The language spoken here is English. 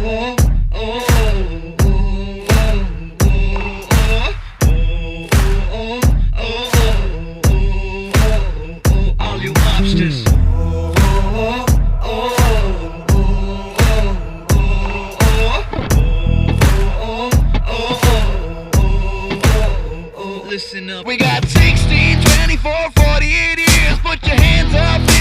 All you mobsters. Listen up. We got 16, 24, 48 years. Put your hands up.